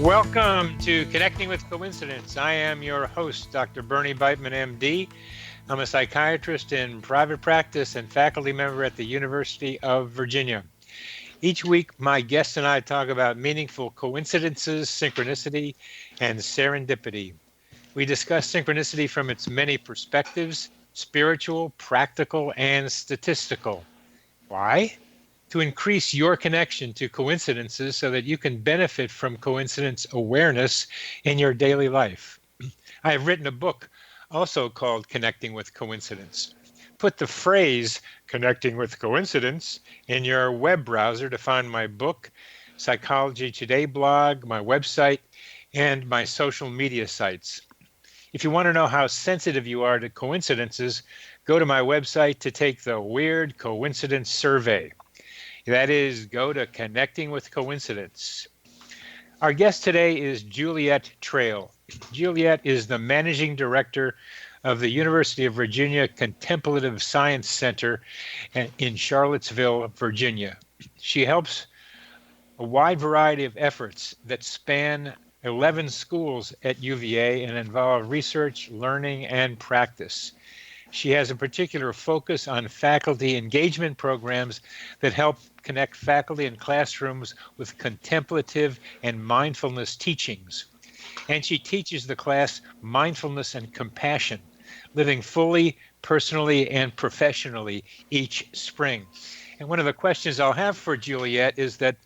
Welcome to Connecting with Coincidence. I am your host, Dr. Bernie Beitman, MD. I'm a psychiatrist in private practice and faculty member at the University of Virginia. Each week, my guests and I talk about meaningful coincidences, synchronicity, and serendipity. We discuss synchronicity from its many perspectives: spiritual, practical, and statistical. Why? To increase your connection to coincidences so that you can benefit from coincidence awareness in your daily life. I have written a book also called Connecting with Coincidence. Put the phrase Connecting with Coincidence in your web browser to find my book, Psychology Today blog, my website, and my social media sites. If you want to know how sensitive you are to coincidences, go to my website to take the Weird Coincidence Survey. That is, go to Connecting with Coincidence. Our guest today is Juliet Trail. Juliet is the managing director of the University of Virginia Contemplative Sciences Center in Charlottesville, Virginia. She helps a wide variety of efforts that span 11 schools at UVA and involve research, learning, and practice. She has a particular focus on faculty engagement programs that help connect faculty and classrooms with contemplative and mindfulness teachings. And she teaches the class Mindfulness and Compassion, living fully, personally, and professionally each spring. And one of the questions I'll have for Juliet is that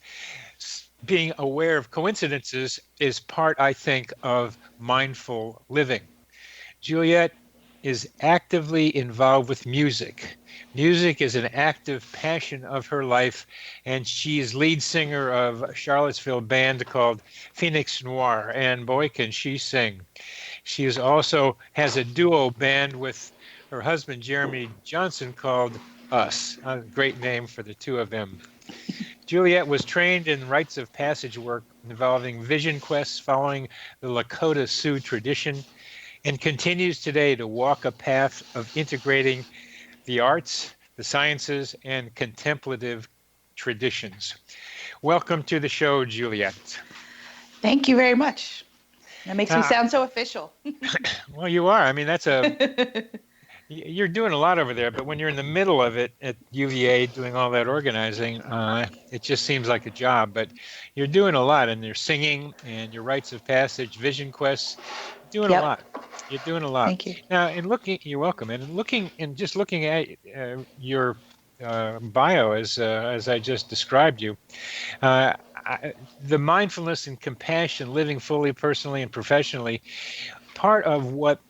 being aware of coincidences is part, I think, of mindful living. Juliet is actively involved with music. Music is an active passion of her life, and she is lead singer of a Charlottesville band called Phoenix Noir, and boy, can she sing. She is also has a duo band with her husband, Jeremy Johnson, called Us, a great name for the two of them. Juliet was trained in rites of passage work involving vision quests following the Lakota Sioux tradition, and continues today to walk a path of integrating the arts, the sciences, and contemplative traditions. Welcome to the show, Juliet. Thank you very much. That makes me sound so official. Well, you are. I mean, you're doing a lot over there, but when you're in the middle of it at UVA doing all that organizing, it just seems like a job, but you're doing a lot, and you're singing and your rites of passage, vision quests, doing a lot. You're doing a lot. Thank you. Now, you're welcome. And looking at your bio as I just described you, the mindfulness and compassion, living fully, personally, and professionally, part of what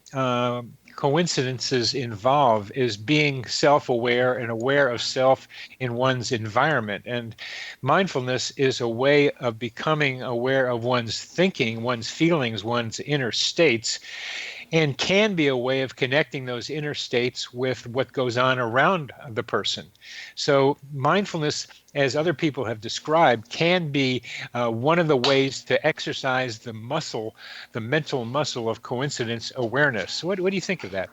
coincidences involve is being self-aware and aware of self in one's environment. And mindfulness is a way of becoming aware of one's thinking, one's feelings, one's inner states, and can be a way of connecting those inner states with what goes on around the person. So mindfulness, as other people have described, can be one of the ways to exercise the mental muscle of coincidence awareness. What do you think of that?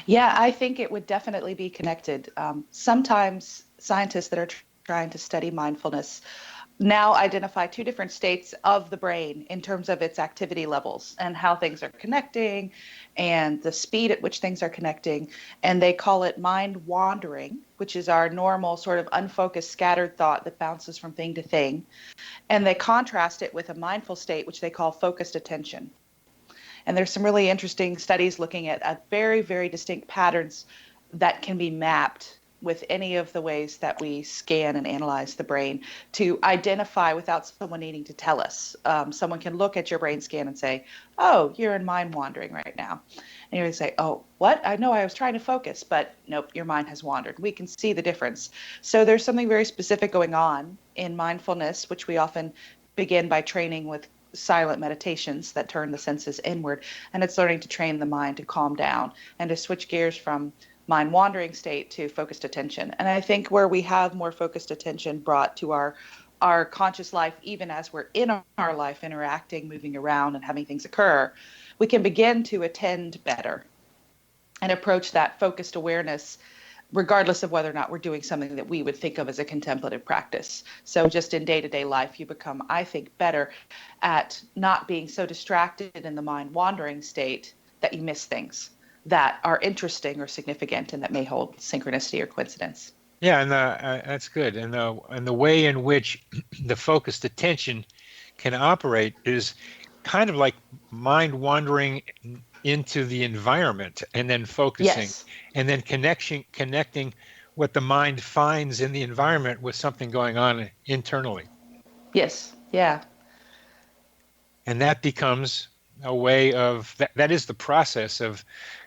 Yeah, I think it would definitely be connected. Sometimes scientists that are trying to study mindfulness now identify two different states of the brain in terms of its activity levels and how things are connecting and the speed at which things are connecting. And they call it mind wandering, which is our normal sort of unfocused, scattered thought that bounces from thing to thing. And they contrast it with a mindful state, which they call focused attention. And there's some really interesting studies looking at very, very distinct patterns that can be mapped with any of the ways that we scan and analyze the brain to identify without someone needing to tell us. Someone can look at your brain scan and say, oh, you're in mind wandering right now. And you're going to say, oh, what? I know I was trying to focus, but nope, your mind has wandered. We can see the difference. So there's something very specific going on in mindfulness, which we often begin by training with silent meditations that turn the senses inward. And it's learning to train the mind to calm down and to switch gears from mind wandering state to focused attention. And I think where we have more focused attention brought to our conscious life, even as we're in our life, interacting, moving around and having things occur, we can begin to attend better and approach that focused awareness regardless of whether or not we're doing something that we would think of as a contemplative practice. So just in day-to-day life, you become, I think, better at not being so distracted in the mind wandering state that you miss things that are interesting or significant and that may hold synchronicity or coincidence. Yeah, and that's good. And the way in which the focused attention can operate is kind of like mind wandering into the environment and then focusing Yes. and then connecting what the mind finds in the environment with something going on internally. Yes. Yeah. And that becomes a way of that is the process of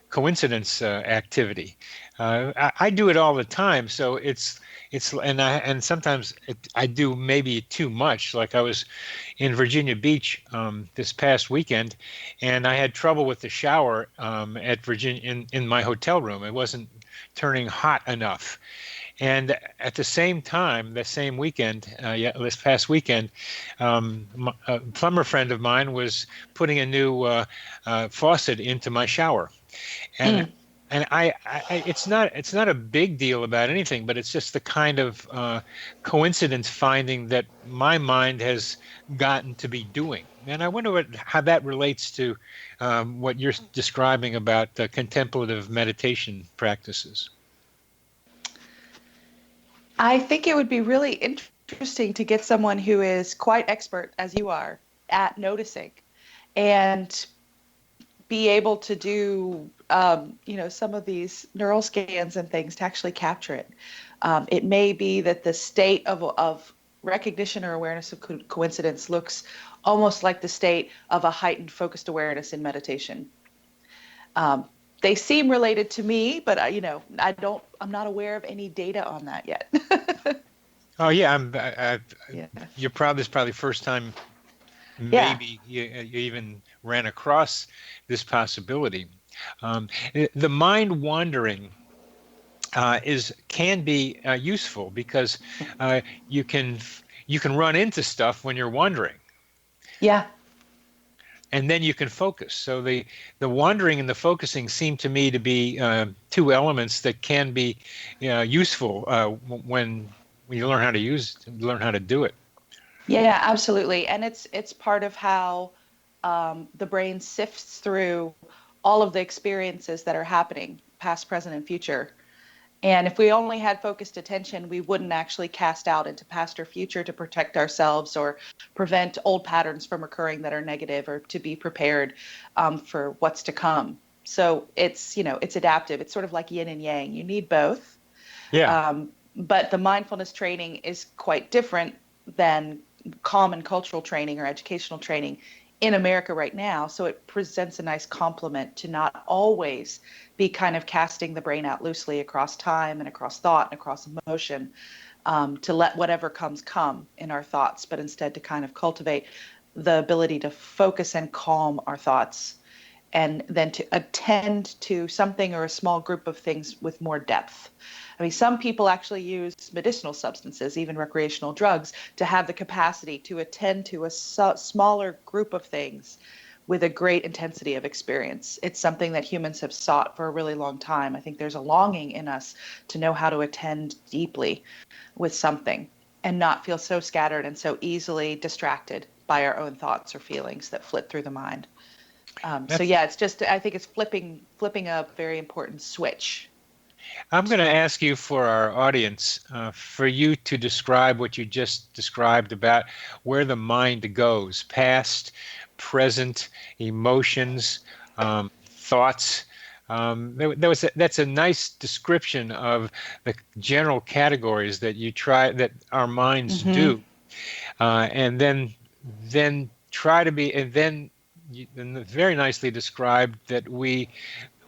coincidence activity. I do it all the time, so and sometimes I do maybe too much. Like I was in Virginia Beach this past weekend, and I had trouble with the shower at Virginia in my hotel room. It wasn't turning hot enough. And at the same time, the same weekend, this past weekend, a plumber friend of mine was putting a new faucet into my shower, and Mm. and it's not a big deal about anything, but it's just the kind of coincidence finding that my mind has gotten to be doing. And I wonder how that relates to what you're describing about contemplative meditation practices. I think it would be really interesting to get someone who is quite expert, as you are, at noticing and be able to do, some of these neural scans and things to actually capture it. It may be that the state of recognition or awareness of coincidence looks almost like the state of a heightened focused awareness in meditation. They seem related to me, but I'm not aware of any data on that yet. Oh yeah, Yeah. this is probably the first time Yeah. maybe you even ran across this possibility. The mind wandering can be useful because uh, you can you can run into stuff when you're wandering, Yeah. and then you can focus. So the wandering and the focusing seem to me to be two elements that can be useful when you learn how to do it. Yeah, absolutely. And it's part of how the brain sifts through all of the experiences that are happening, past, present, and future. And if we only had focused attention, we wouldn't actually cast out into past or future to protect ourselves or prevent old patterns from occurring that are negative or to be prepared for what's to come. So it's adaptive. It's sort of like yin and yang. You need both. Yeah. But the mindfulness training is quite different than common cultural training or educational training in America right now. So it presents a nice complement to not always be kind of casting the brain out loosely across time and across thought and across emotion, to let whatever comes come in our thoughts, but instead to kind of cultivate the ability to focus and calm our thoughts and then to attend to something or a small group of things with more depth. I mean, some people actually use medicinal substances, even recreational drugs, to have the capacity to attend to a smaller group of things with a great intensity of experience. It's something that humans have sought for a really long time. I think there's a longing in us to know how to attend deeply with something and not feel so scattered and so easily distracted by our own thoughts or feelings that flit through the mind. So That's yeah, it's just, I think it's flipping a very important switch. I'm going to ask you for our audience, for you to describe what you just described about where the mind goes, past, present, emotions, thoughts. That's a nice description of the general categories that our minds Hmm. do, and then try to be, and very nicely described that we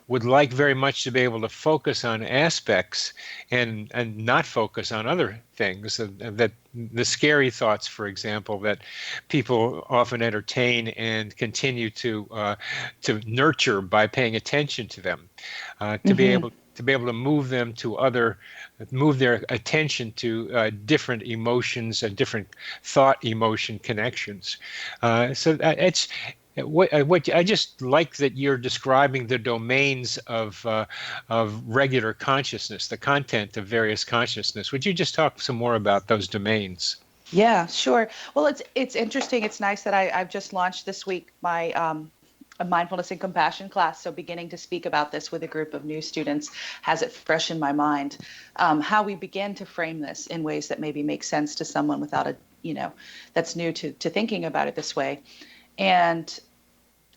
would like very much to be able to focus on aspects and not focus on other things that the scary thoughts, for example, that people often entertain and continue to nurture by paying attention to them, Hmm. to be able to move their attention to different emotions and different thought emotion connections. So it's What I just like that you're describing the domains of regular consciousness, the content of various consciousness. Would you just talk some more about those domains? Yeah, sure. Well, it's interesting. It's nice that I've just launched this week my a mindfulness and compassion class. So beginning to speak about this with a group of new students has it fresh in my mind. How we begin to frame this in ways that maybe make sense to someone without that's new to thinking about it this way. And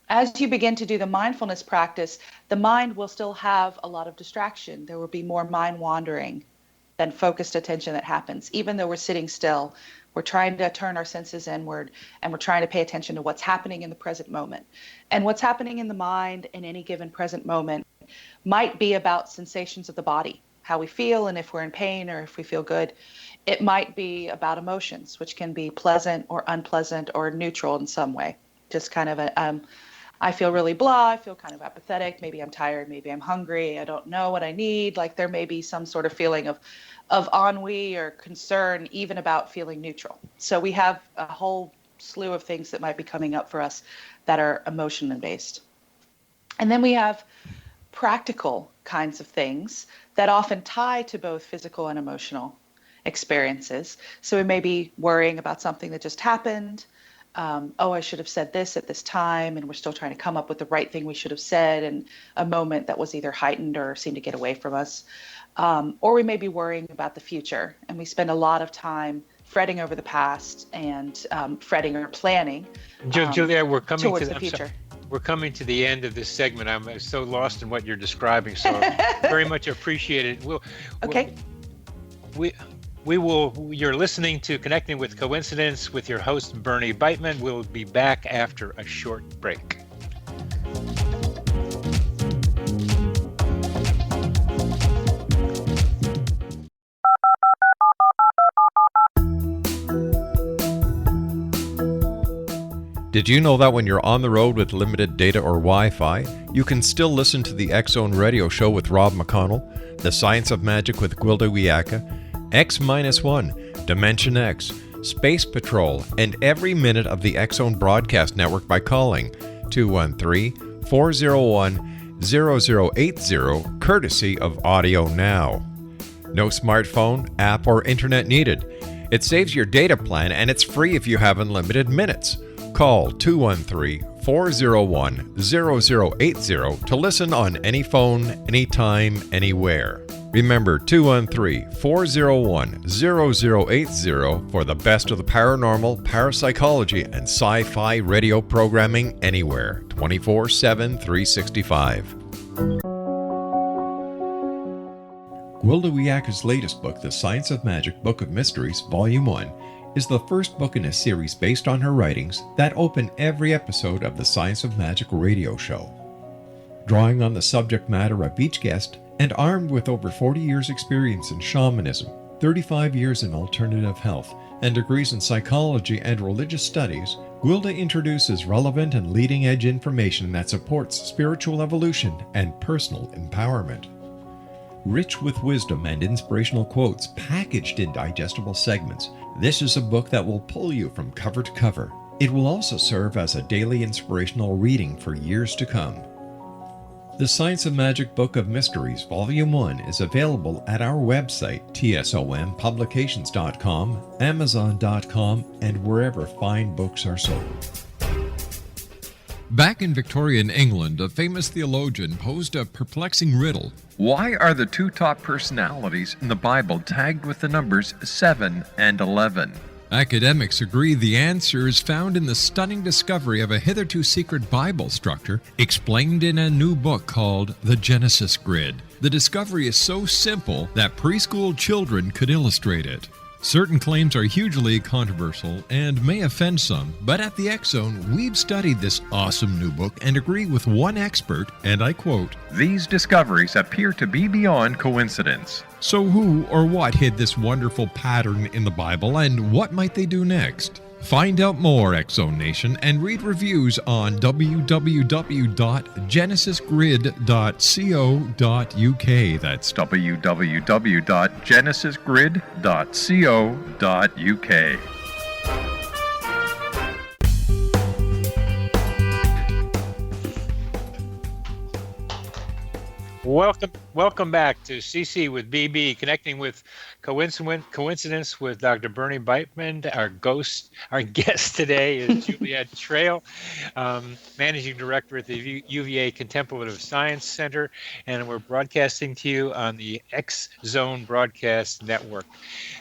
as you begin to do the mindfulness practice, the mind will still have a lot of distraction. There will be more mind wandering than focused attention that happens. Even though we're sitting still, we're trying to turn our senses inward, and we're trying to pay attention to what's happening in the present moment. And what's happening in the mind in any given present moment might be about sensations of the body, how we feel, and if we're in pain or if we feel good. It might be about emotions, which can be pleasant or unpleasant or neutral in some way. Just kind of I feel really blah, I feel kind of apathetic, maybe I'm tired, maybe I'm hungry, I don't know what I need. Like there may be some sort of feeling of ennui or concern, even about feeling neutral. So we have a whole slew of things that might be coming up for us that are emotion based. And then we have practical kinds of things that often tie to both physical and emotional experiences. So we may be worrying about something that just happened. I should have said this at this time, and we're still trying to come up with the right thing we should have said in a moment that was either heightened or seemed to get away from us. Or we may be worrying about the future, and we spend a lot of time fretting over the past and fretting or planning Julia, we're coming towards to the future. We're coming to the end of this segment. I'm so lost in what you're describing, so very much appreciate it. Okay. You're listening to Connecting with Coincidence with your host, Bernie Beitman. We'll be back after a short break. Did you know that when you're on the road with limited data or Wi-Fi, you can still listen to the X-Zone Radio Show with Rob McConnell, The Science of Magic with Gwilda Wiyaka, X-1, Dimension X, Space Patrol, and every minute of the X-Zone broadcast network by calling 213-401-0080, courtesy of Audio Now. No smartphone, app, or internet needed. It saves your data plan, and it's free if you have unlimited minutes. Call 213-401-0080 to listen on any phone, anytime, anywhere. Remember 213-401-0080 for the best of the paranormal, parapsychology, and sci-fi radio programming anywhere, 24/7, 365. Gwilda Wiyaka's latest book, The Science of Magic, Book of Mysteries, Volume 1, is the first book in a series based on her writings that open every episode of the Science of Magic radio show. Drawing on the subject matter of each guest, and armed with over 40 years' experience in shamanism, 35 years in alternative health, and degrees in psychology and religious studies, Gwilda introduces relevant and leading-edge information that supports spiritual evolution and personal empowerment. Rich with wisdom and inspirational quotes packaged in digestible segments, this is a book that will pull you from cover to cover. It will also serve as a daily inspirational reading for years to come. The Science of Magic Book of Mysteries, Volume 1 is available at our website, tsompublications.com, amazon.com, and wherever fine books are sold. Back in Victorian England, a famous theologian posed a perplexing riddle. Why are the two top personalities in the Bible tagged with the numbers 7 and 11? Academics agree the answer is found in the stunning discovery of a hitherto secret Bible structure explained in a new book called The Genesis Grid. The discovery is so simple that preschool children could illustrate it. Certain claims are hugely controversial and may offend some, but at the X-Zone, we've studied this awesome new book and agree with one expert, and I quote, "These discoveries appear to be beyond coincidence." So who or what hid this wonderful pattern in the Bible, and what might they do next? Find out more, X-Zone Nation, and read reviews on www.genesisgrid.co.uk. That's www.genesisgrid.co.uk. Welcome back to CC with BB, connecting with coincidence with Dr. Bernie Beitman. Our guest today is Juliet Trail, Managing Director at the UVA Contemplative Science Center, and we're broadcasting to you on the X Zone Broadcast Network.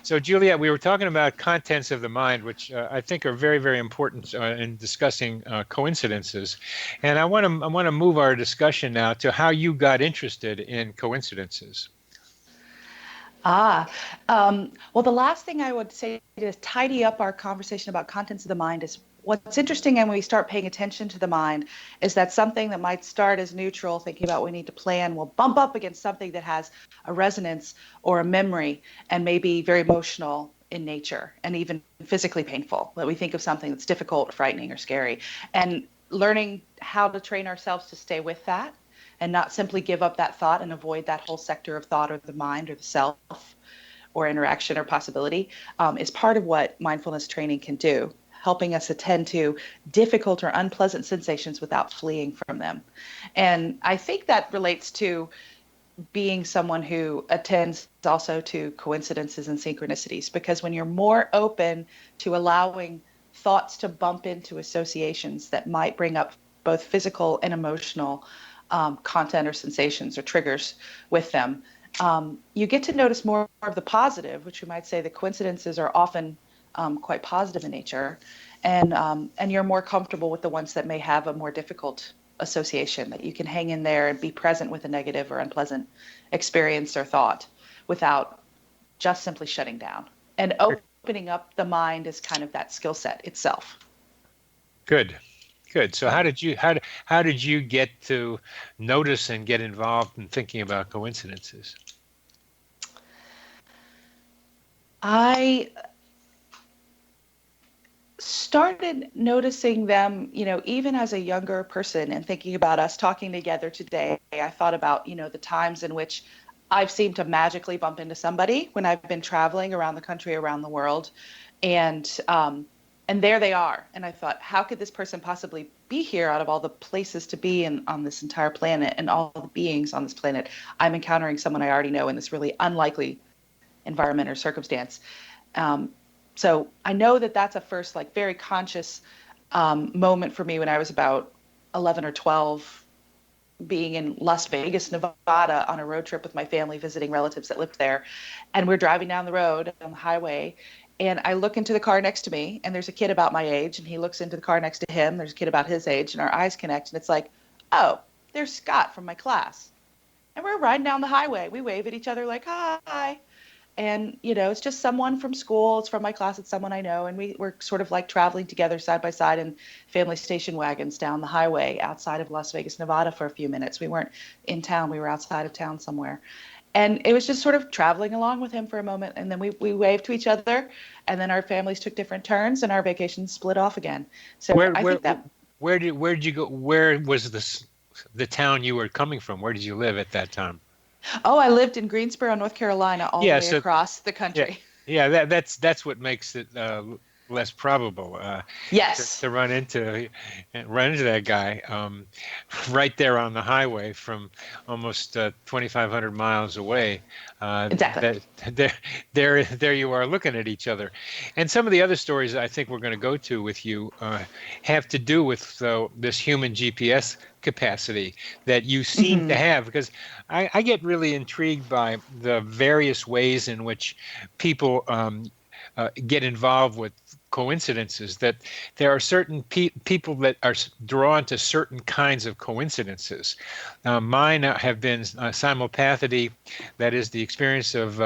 So, Juliet, we were talking about contents of the mind, which I think are very, very important in discussing coincidences. And I want to move our discussion now to how you got interested in coincidences. Well, the last thing I would say to tidy up our conversation about contents of the mind is what's interesting, and when we start paying attention to the mind, is that something that might start as neutral, thinking about we need to plan, will bump up against something that has a resonance or a memory and may be very emotional in nature and even physically painful. That we think of something that's difficult, frightening, or scary, and learning how to train ourselves to stay with that and not simply give up that thought and avoid that whole sector of thought or the mind or the self or interaction or possibility is part of what mindfulness training can do, helping us attend to difficult or unpleasant sensations without fleeing from them. And I think that relates to being someone who attends also to coincidences and synchronicities, because when you're more open to allowing thoughts to bump into associations that might bring up both physical and emotional content or sensations or triggers with them, you get to notice more of the positive, which we might say the coincidences are often quite positive in nature, and you're more comfortable with the ones that may have a more difficult association, that you can hang in there and be present with a negative or unpleasant experience or thought without just simply shutting down. And opening up the mind is kind of that skill set itself. Good. So how did you get to notice and get involved in thinking about coincidences? I started noticing them, even as a younger person, and thinking about us talking together today. I thought about, the times in which I've seemed to magically bump into somebody when I've been traveling around the country, around the world, and there they are. And I thought, how could this person possibly be here out of all the places to be on this entire planet and all the beings on this planet? I'm encountering someone I already know in this really unlikely environment or circumstance. So I know that that's a first, very conscious moment for me when I was about 11 or 12, being in Las Vegas, Nevada on a road trip with my family, visiting relatives that lived there. And we're driving down the road on the highway. And I look into the car next to me, and there's a kid about my age, and he looks into the car next to him. There's a kid about his age, and our eyes connect. And it's like, oh, there's Scott from my class. And we're riding down the highway. We wave at each other like, hi. And, it's just someone from school. It's from my class. It's someone I know. And we're sort of like traveling together side by side in family station wagons down the highway outside of Las Vegas, Nevada for a few minutes. We weren't in town. We were outside of town somewhere. And it was just sort of traveling along with him for a moment. And then we waved to each other, and then our families took different turns, and our vacations split off again. So I think that. Where did you go? Where was the town you were coming from? Where did you live at that time? Oh, I lived in Greensboro, North Carolina, all the way across the country. Yeah, that's what makes it less probable. Yes. To run into that guy right there on the highway from almost 2,500 miles away. Exactly. There you are looking at each other. And some of the other stories I think we're going to go to with you have to do with this human GPS capacity that you seem to have, because I get really intrigued by the various ways in which people get involved with coincidences, that there are certain people that are drawn to certain kinds of coincidences. Mine have been simulpathity, that is the experience of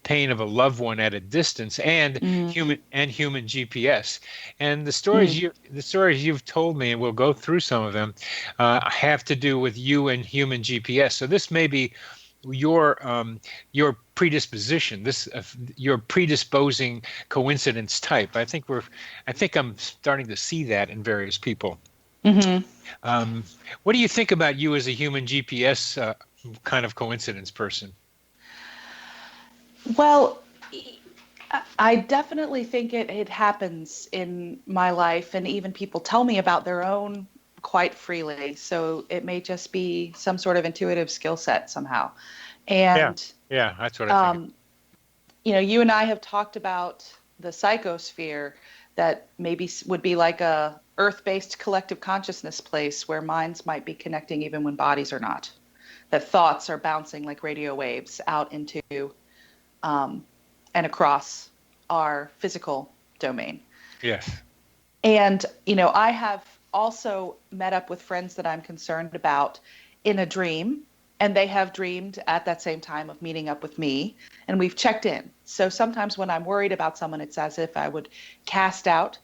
pain of a loved one at a distance, and human GPS. And the stories you've told me, and we'll go through some of them, have to do with you and human GPS. So this may be your predisposition, your predisposing coincidence type. I think I'm starting to see that in various people. What do you think about you as a human GPS kind of coincidence person? Well, I definitely think it happens in my life, and even people tell me about their own quite freely. So it may just be some sort of intuitive skill set somehow. Yeah. And, Yeah. That's what I think. you and I have talked about the psychosphere that maybe would be like a earth-based collective consciousness place where minds might be connecting even when bodies are not, that thoughts are bouncing like radio waves out into and across our physical domain. Yes. And, I have also met up with friends that I'm concerned about in a dream, and they have dreamed at that same time of meeting up with me, and we've checked in. So sometimes when I'm worried about someone, it's as if I would cast out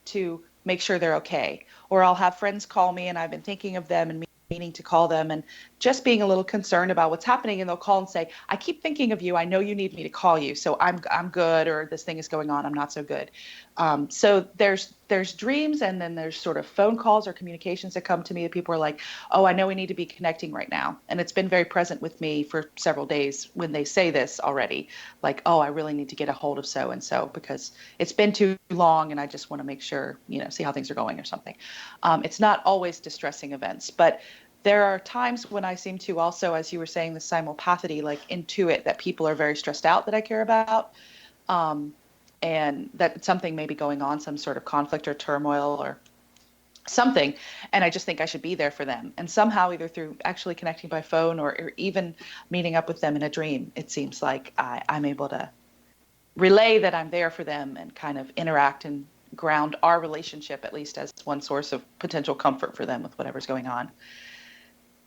to make sure they're okay. Or I'll have friends call me and I've been thinking of them and meaning to call them and just being a little concerned about what's happening. And they'll call and say, I keep thinking of you. I know you need me to call you. So I'm good, or this thing is going on. I'm not so good. So there's dreams, and then there's sort of phone calls or communications that come to me that people are like, oh, I know we need to be connecting right now. And it's been very present with me for several days when they say this already, like, oh, I really need to get a hold of so and so because it's been too long and I just want to make sure, see how things are going or something. It's not always distressing events, but there are times when I seem to also, as you were saying, the simulpathity, like intuit that people are very stressed out that I care about. And that something may be going on, some sort of conflict or turmoil or something. And I just think I should be there for them. And somehow, either through actually connecting by phone or even meeting up with them in a dream, it seems like I'm able to relay that I'm there for them and kind of interact and ground our relationship, at least as one source of potential comfort for them with whatever's going on.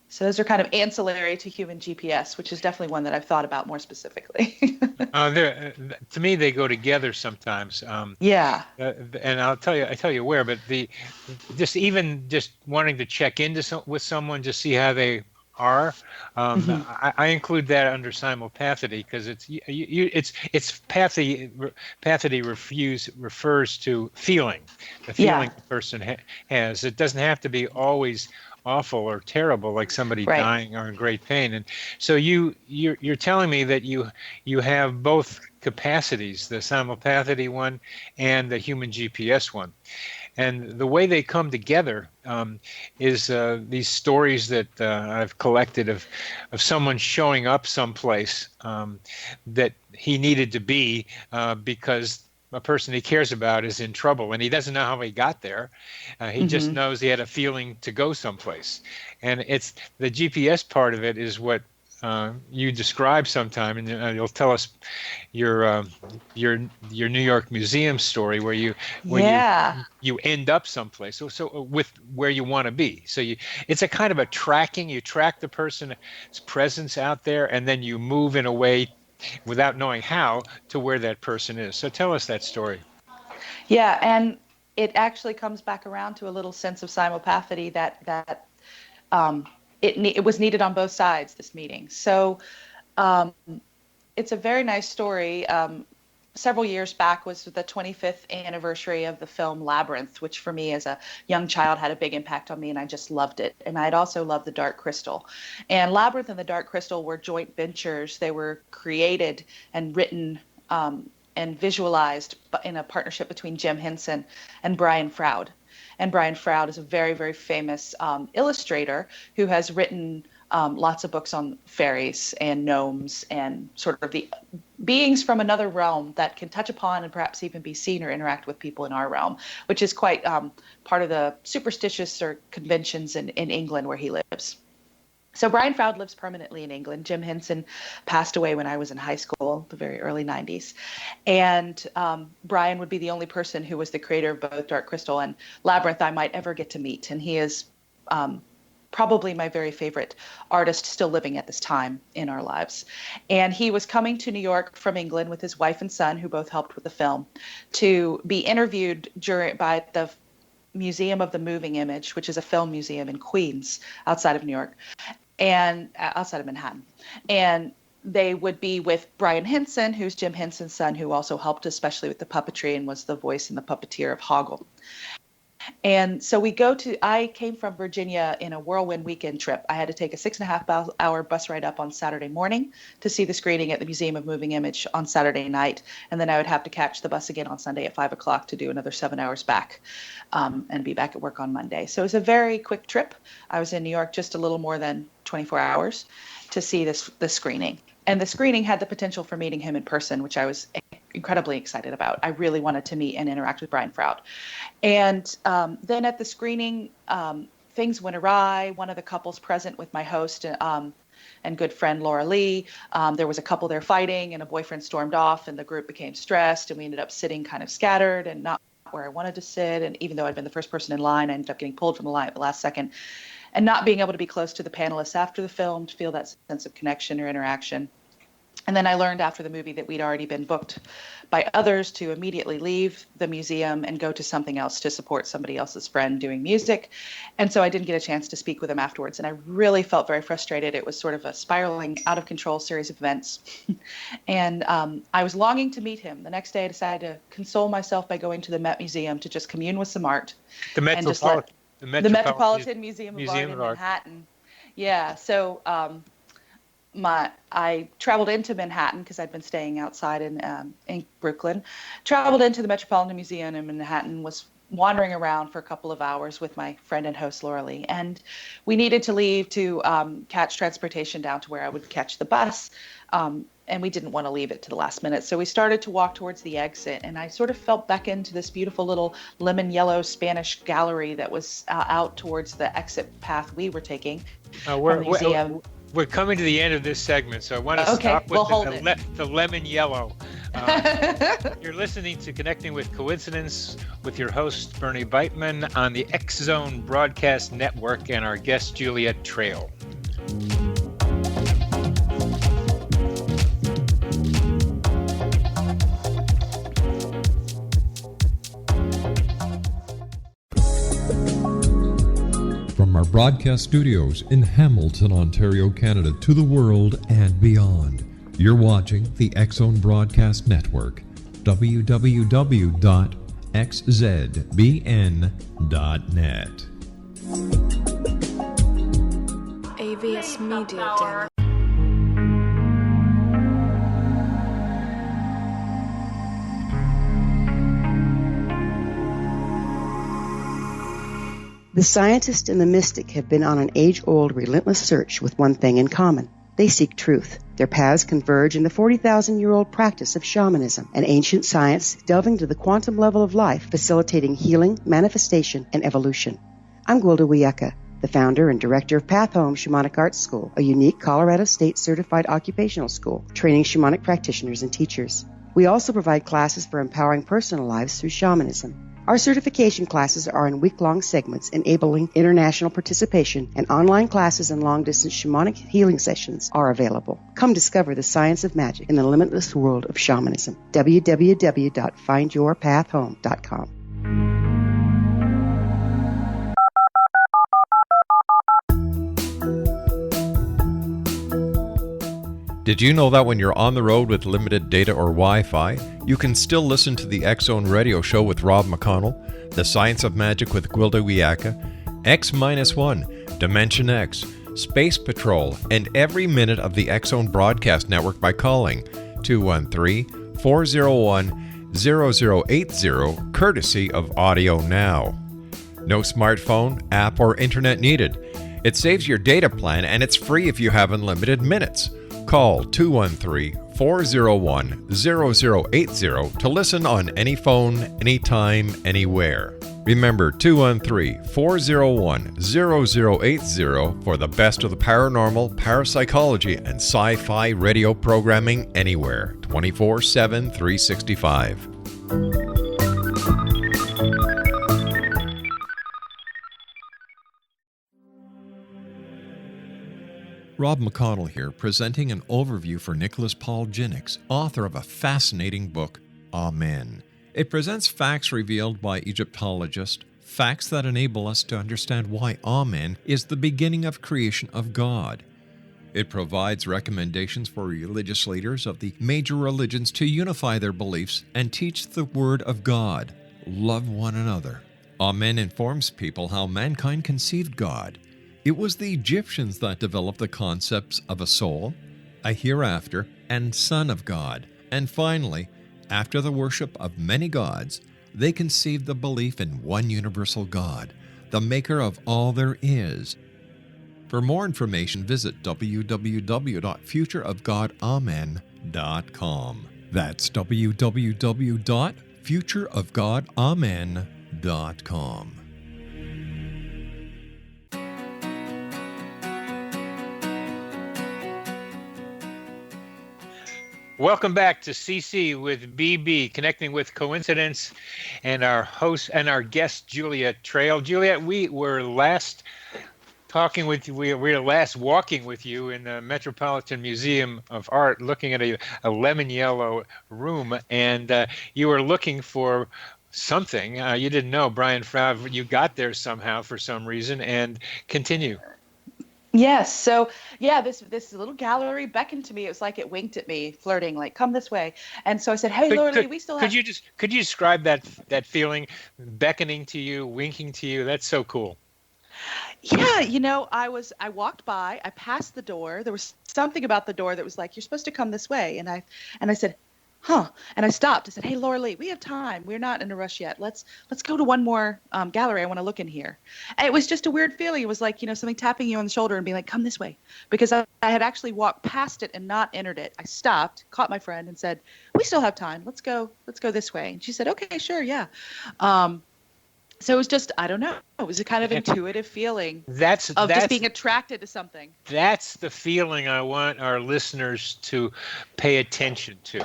So those are kind of ancillary to human GPS, which is definitely one that I've thought about more specifically. To me, they go together sometimes. Yeah. And I tell you where, but just wanting to check into with someone to see how they are. Mhm. I include that under simulpathity because it's pathity refers to feeling, the Yeah. feeling the person has. It doesn't have to be always awful or terrible, like somebody Right. dying or in great pain. And so you're telling me that you have both capacities, the simulpathity one and the human GPS one. And the way they come together is these stories that I've collected of someone showing up someplace that he needed to be because a person he cares about is in trouble, and he doesn't know how he got there. He just Mhm. knows he had a feeling to go someplace, and it's the GPS part of it is what you describe sometime, and you'll tell us your uh, your New York Museum story where Yeah. you end up someplace. So with where you want to be. So it's a kind of a tracking. You track the person's presence out there, and then you move in a way without knowing how to where that person is. So tell us that story. Yeah, and it actually comes back around to a little sense of simulpathity that um, it was needed on both sides, this meeting. So um, it's a very nice story. Several years back was the 25th anniversary of the film Labyrinth, which for me as a young child had a big impact on me, and I just loved it. And I'd also loved The Dark Crystal. And Labyrinth and The Dark Crystal were joint ventures. They were created and written and visualized in a partnership between Jim Henson and Brian Froud. And Brian Froud is a very, very famous illustrator who has written lots of books on fairies and gnomes and sort of the beings from another realm that can touch upon and perhaps even be seen or interact with people in our realm, which is quite part of the superstitious or conventions in England where he lives. So Brian Froud lives permanently in England. Jim Henson passed away when I was in high school, the very early 90s. And Brian would be the only person who was the creator of both Dark Crystal and Labyrinth I might ever get to meet. And he is probably my very favorite artist still living at this time in our lives. And he was coming to New York from England with his wife and son, who both helped with the film, to be interviewed by the Museum of the Moving Image, which is a film museum in Queens, outside of New York, and outside of Manhattan. And they would be with Brian Henson, who's Jim Henson's son, who also helped especially with the puppetry and was the voice and the puppeteer of Hoggle. And so I came from Virginia in a whirlwind weekend trip. I had to take a 6.5 hour bus ride up on Saturday morning to see the screening at the Museum of Moving Image on Saturday night. And then I would have to catch the bus again on Sunday at 5 o'clock to do another 7 hours back and be back at work on Monday. So it was a very quick trip. I was in New York just a little more than 24 hours to see this screening. And the screening had the potential for meeting him in person, which I was incredibly excited about. I really wanted to meet and interact with Brian Froud. And then at the screening, things went awry. One of the couples present with my host and good friend Laura Lee, there was a couple there fighting, and a boyfriend stormed off, and the group became stressed, and we ended up sitting kind of scattered and not where I wanted to sit. And even though I'd been the first person in line, I ended up getting pulled from the line at the last second, and not being able to be close to the panelists after the film to feel that sense of connection or interaction. And then I learned after the movie that we'd already been booked by others to immediately leave the museum and go to something else to support somebody else's friend doing music. And so I didn't get a chance to speak with him afterwards. And I really felt very frustrated. It was sort of a spiraling out of control series of events. And I was longing to meet him. The next day I decided to console myself by going to the Met Museum to just commune with some art. The Metropolitan Museum of Art in Manhattan. Yeah. So I traveled into Manhattan because I'd been staying outside in Brooklyn. Traveled into the Metropolitan Museum in Manhattan, was wandering around for a couple of hours with my friend and host Laura Lee, and we needed to leave to catch transportation down to where I would catch the bus. And we didn't want to leave it to the last minute. So we started to walk towards the exit, and I sort of fell back into this beautiful little lemon yellow Spanish gallery that was out towards the exit path we were taking from the museum. We're coming to the end of this segment, so I want to stop with the lemon yellow. You're listening to Connecting with Coincidence with your host, Bernie Beitman, on the X Zone Broadcast Network, and our guest, Juliet Trail. From our broadcast studios in Hamilton, Ontario, Canada, to the world and beyond, you're watching the X Zone Broadcast Network, www.xzbn.net. AVS Media Den. The scientist and the mystic have been on an age-old, relentless search with one thing in common. They seek truth. Their paths converge in the 40,000-year-old practice of shamanism, an ancient science delving to the quantum level of life, facilitating healing, manifestation, and evolution. I'm Gwilda Wiyaka, the founder and director of Path Home Shamanic Arts School, a unique Colorado State certified occupational school, training shamanic practitioners and teachers. We also provide classes for empowering personal lives through shamanism. Our certification classes are in week-long segments enabling international participation, and online classes and long-distance shamanic healing sessions are available. Come discover the science of magic in the limitless world of shamanism. www.findyourpathhome.com. Did you know that when you're on the road with limited data or Wi-Fi, you can still listen to the X Zone Radio Show with Rob McConnell, The Science of Magic with Gwilda Wiyaka, X-1, Dimension X, Space Patrol, and every minute of the X Zone Broadcast Network by calling 213-401-0080, courtesy of Audio Now. No smartphone, app, or internet needed. It saves your data plan, and it's free if you have unlimited minutes. Call 213-401-0080 to listen on any phone, anytime, anywhere. Remember 213-401-0080 for the best of the paranormal, parapsychology, and sci-fi radio programming anywhere, 24/7, 365. Rob McConnell here, presenting an overview for Nicholas Paul Jennings, author of a fascinating book, Amen. It presents facts revealed by Egyptologists, facts that enable us to understand why Amen is the beginning of creation of God. It provides recommendations for religious leaders of the major religions to unify their beliefs and teach the Word of God. Love one another. Amen informs people how mankind conceived God. It was the Egyptians that developed the concepts of a soul, a hereafter, and Son of God. And finally, after the worship of many gods, they conceived the belief in one universal God, the maker of all there is. For more information, visit www.futureofgodamen.com. That's www.futureofgodamen.com. Welcome back to CC with BB, Connecting with Coincidence, and our host and our guest, Juliet Trail. Juliet, we were last talking with you, we were last walking with you in the Metropolitan Museum of Art, looking at a lemon yellow room, and you were looking for something. You didn't know Brian Froud. You got there somehow for some reason, and continue. Yes. So yeah, this little gallery beckoned to me. It was like it winked at me, flirting, like, come this way. And so I said, hey, Lorelei, we still have. Could you describe that feeling, beckoning to you, winking to you? That's so cool. Yeah, I walked by, I passed the door. There was something about the door that was like, you're supposed to come this way. And I said, huh. And I stopped. I said, hey, Lorelei, we have time. We're not in a rush yet. Let's go to one more gallery. I want to look in here. And it was just a weird feeling. It was like, something tapping you on the shoulder and being like, come this way. Because I had actually walked past it and not entered it. I stopped, caught my friend and said, we still have time. Let's go this way. And she said, okay, sure. Yeah. So it was just, I don't know. It was a kind of intuitive feeling of just being attracted to something. That's the feeling I want our listeners to pay attention to.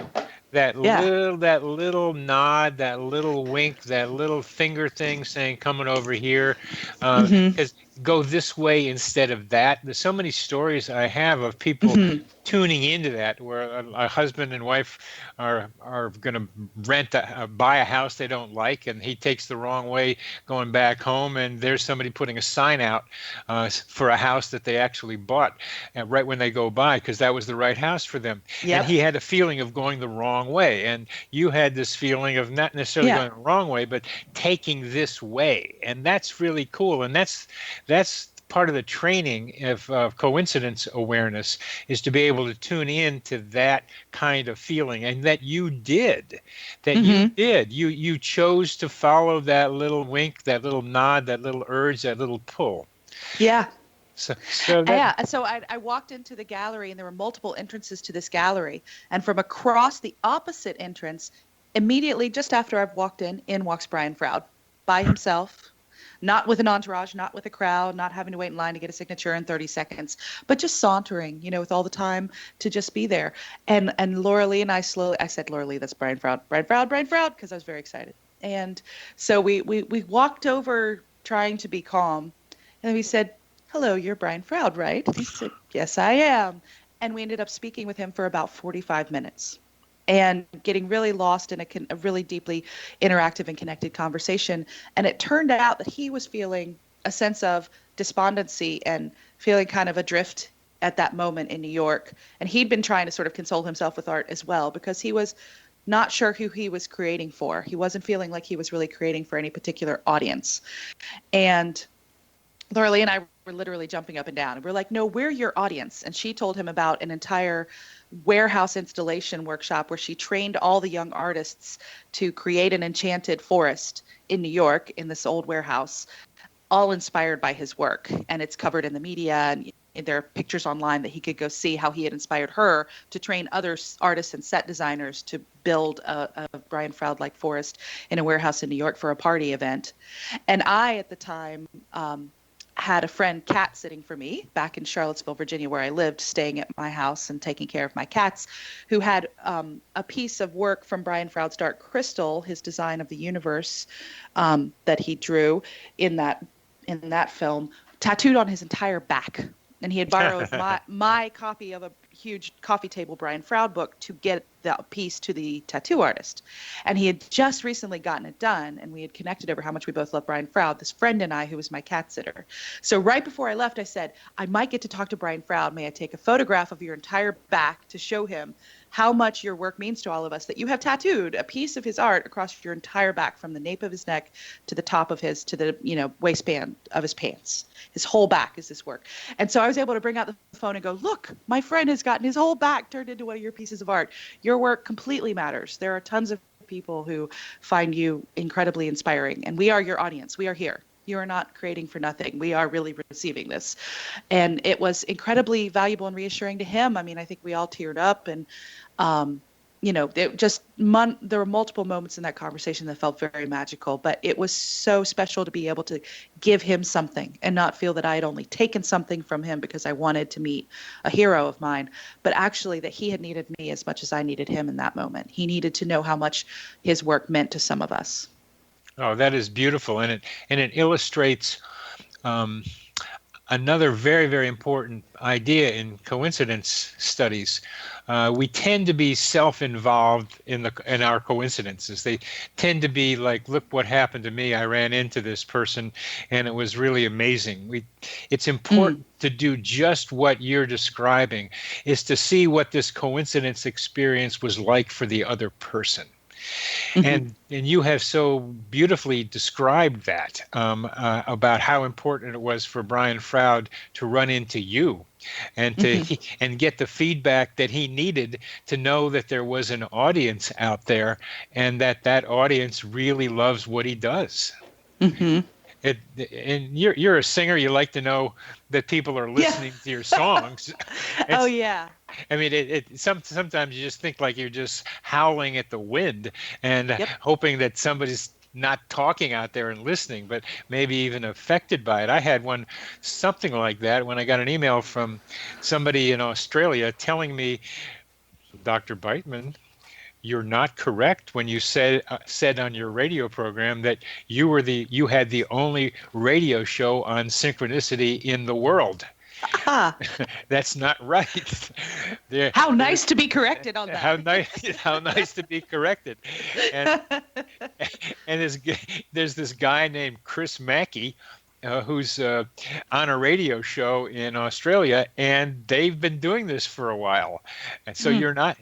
That little nod, that little wink, that little finger thing saying, coming over here, because go this way instead of that. There's so many stories I have of people tuning into that, where a husband and wife are going to buy a house they don't like, and he takes the wrong way going back home, and there's somebody putting a sign out for a house that they actually bought right when they go by, because that was the right house for them. Yep. And he had a feeling of going the wrong way, and you had this feeling of not necessarily going the wrong way, but taking this way. And that's really cool. And that's part of the training of coincidence awareness, is to be able to tune in to that kind of feeling, and that you did. You chose to follow that little wink, that little nod, that little urge, that little pull. Yeah. So I walked into the gallery, and there were multiple entrances to this gallery. And from across the opposite entrance, immediately just after I've walked in walks Brian Froud by himself, not with an entourage, not with a crowd, not having to wait in line to get a signature in 30 seconds, but just sauntering, with all the time to just be there. And Lorelei and I said, Lorelei, that's Brian Froud, because I was very excited. And so we walked over trying to be calm, and we said, hello, you're Brian Froud, right? He said, yes, I am. And we ended up speaking with him for about 45 minutes and getting really lost in a really deeply interactive and connected conversation. And it turned out that he was feeling a sense of despondency and feeling kind of adrift at that moment in New York. And he'd been trying to sort of console himself with art as well, because he was not sure who he was creating for. He wasn't feeling like he was really creating for any particular audience. And Lorelei and I were literally jumping up and down. And we're like, no, we're your audience. And she told him about an entire warehouse installation workshop where she trained all the young artists to create an enchanted forest in New York in this old warehouse, all inspired by his work. And it's covered in the media, and there are pictures online that he could go see how he had inspired her to train other artists and set designers to build a Brian Froud-like forest in a warehouse in New York for a party event. And I, at the time, had a friend, Kat, sitting for me back in Charlottesville, Virginia, where I lived, staying at my house and taking care of my cats, who had a piece of work from Brian Froud's Dark Crystal, his design of the universe that he drew in that film, tattooed on his entire back. And he had borrowed my copy of a huge coffee table Brian Froud book to get that piece to the tattoo artist. And he had just recently gotten it done, and we had connected over how much we both love Brian Froud, this friend and I, who was my cat sitter. So right before I left, I said, I might get to talk to Brian Froud. May I take a photograph of your entire back to show him how much your work means to all of us, that you have tattooed a piece of his art across your entire back, from the nape of his neck to the top of to the waistband of his pants. His whole back is this work. And so I was able to bring out the phone and go, look, my friend has gotten his whole back turned into one of your pieces of art. Your work completely matters. There are tons of people who find you incredibly inspiring, and we are your audience. We are here. You are not creating for nothing. We are really receiving this. And it was incredibly valuable and reassuring to him. I mean, I think we all teared up, and there were multiple moments in that conversation that felt very magical, but it was so special to be able to give him something and not feel that I had only taken something from him because I wanted to meet a hero of mine, but actually that he had needed me as much as I needed him in that moment. He needed to know how much his work meant to some of us. Oh, that is beautiful, and it illustrates another very, very important idea in coincidence studies. We tend to be self-involved in our coincidences. They tend to be like, look what happened to me. I ran into this person, and it was really amazing. It's important to do just what you're describing, is to see what this coincidence experience was like for the other person. And you have so beautifully described that about how important it was for Brian Froud to run into you and and get the feedback that he needed to know that there was an audience out there, and that audience really loves what he does. And you're a singer. You like to know that people are listening to your songs. Oh yeah. I mean, sometimes you just think like you're just howling at the wind and hoping that somebody's not talking out there and listening, but maybe even affected by it. I had something like that when I got an email from somebody in Australia telling me, Dr. Beitman, you're not correct when you said on your radio program that you had the only radio show on synchronicity in the world. That's not right. How nice to be corrected on that. How nice to be corrected. And there's this guy named Chris Mackey who's on a radio show in Australia, and they've been doing this for a while. And so you're not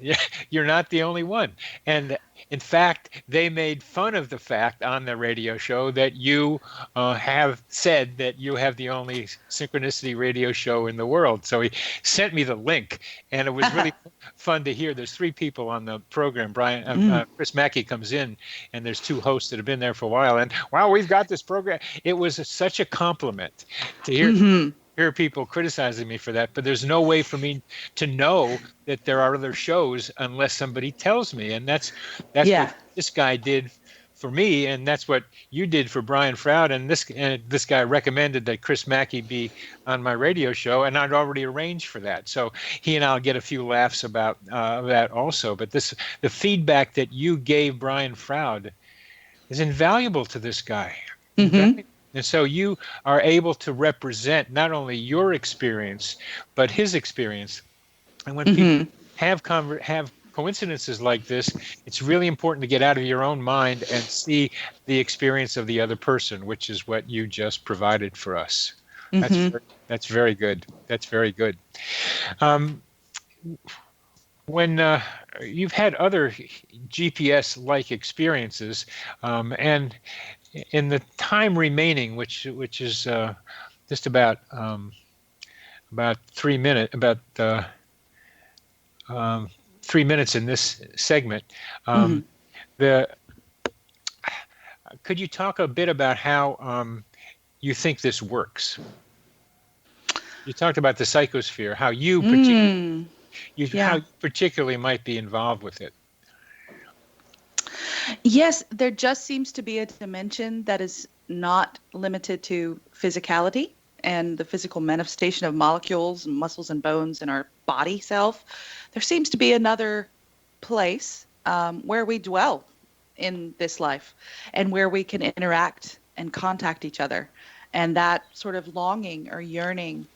the only one. And in fact, they made fun of the fact on the radio show that you have said that you have the only synchronicity radio show in the world. So he sent me the link, and it was really fun to hear. There's 3 people on the program. Chris Mackey comes in, and there's 2 hosts that have been there for a while. And wow, we've got this program. It was such a compliment to hear people criticizing me for that, but there's no way for me to know that there are other shows unless somebody tells me. And that's what this guy did for me, and that's what you did for Brian Froud. And this guy recommended that Chris Mackey be on my radio show, and I'd already arranged for that. So he and I'll get a few laughs about that also. But the feedback that you gave Brian Froud is invaluable to this guy. And so you are able to represent not only your experience, but his experience. And when people have coincidences like this, it's really important to get out of your own mind and see the experience of the other person, which is what you just provided for us. That's very good. That's very good. When you've had other GPS-like experiences, and in the time remaining, which is just about 3 minutes, 3 minutes in this segment, could you talk a bit about how you think this works? You talked about the psychosphere, how you particularly might be involved with it. Yes, there just seems to be a dimension that is not limited to physicality and the physical manifestation of molecules and muscles and bones in our body self. There seems to be another place where we dwell in this life and where we can interact and contact each other. And that sort of longing or yearning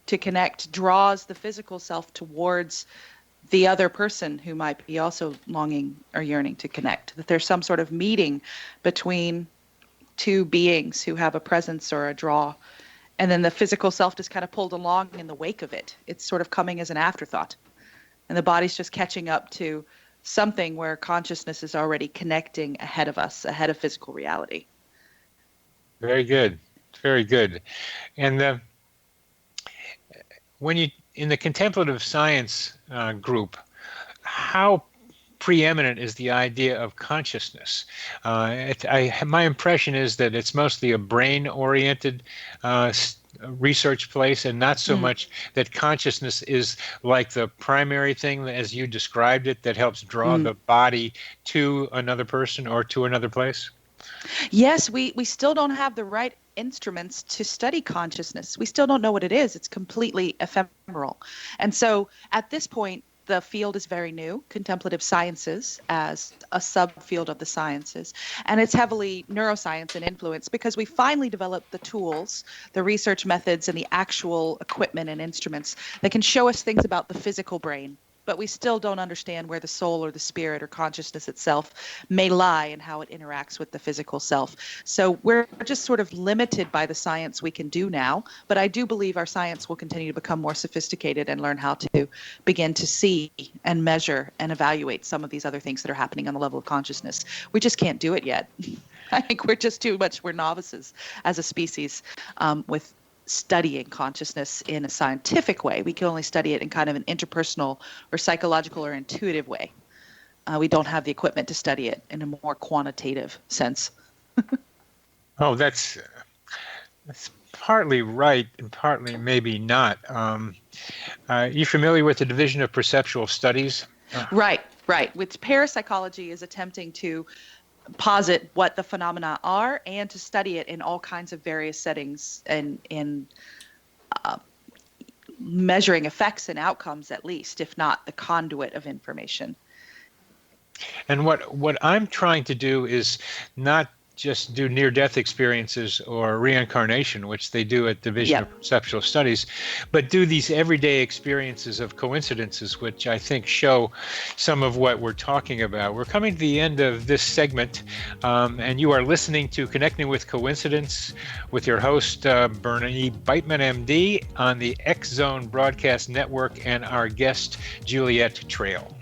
to connect draws the physical self towards the other person who might be also longing or yearning to connect, that there's some sort of meeting between 2 beings who have a presence or a draw. And then the physical self just kind of pulled along in the wake of it. It's sort of coming as an afterthought. And the body's just catching up to something where consciousness is already connecting ahead of us, ahead of physical reality. Very good. Very good. And when you, in the contemplative science group, how preeminent is the idea of consciousness? My impression is that it's mostly a brain-oriented research place, and not so much that consciousness is like the primary thing, as you described it, that helps draw the body to another person or to another place. Yes, we still don't have the right instruments to study consciousness. We still don't know what it is. It's completely ephemeral. And so at this point, the field is very new, contemplative sciences as a subfield of the sciences, and it's heavily neuroscience and influence because we finally developed the tools, the research methods, and the actual equipment and instruments that can show us things about the physical brain. But we still don't understand where the soul or the spirit or consciousness itself may lie and how it interacts with the physical self. So we're just sort of limited by the science we can do now. But I do believe our science will continue to become more sophisticated and learn how to begin to see and measure and evaluate some of these other things that are happening on the level of consciousness. We just can't do it yet. I think we're novices as a species with studying consciousness in a scientific way. We can only study it in kind of an interpersonal or psychological or intuitive way. We don't have the equipment to study it in a more quantitative sense. Oh, that's partly right and partly maybe not. You familiar with the Division of Perceptual Studies? Right. Which parapsychology is attempting to posit what the phenomena are and to study it in all kinds of various settings and in measuring effects and outcomes, at least, if not the conduit of information. And what I'm trying to do is not just do near-death experiences or reincarnation, which they do at Division of Perceptual Studies, but do these everyday experiences of coincidences, which I think show some of what we're talking about. We're coming to the end of this segment, and you are listening to Connecting with Coincidence with your host, Bernie Beitman, MD, on the X Zone Broadcast Network, and our guest, Juliet Trail.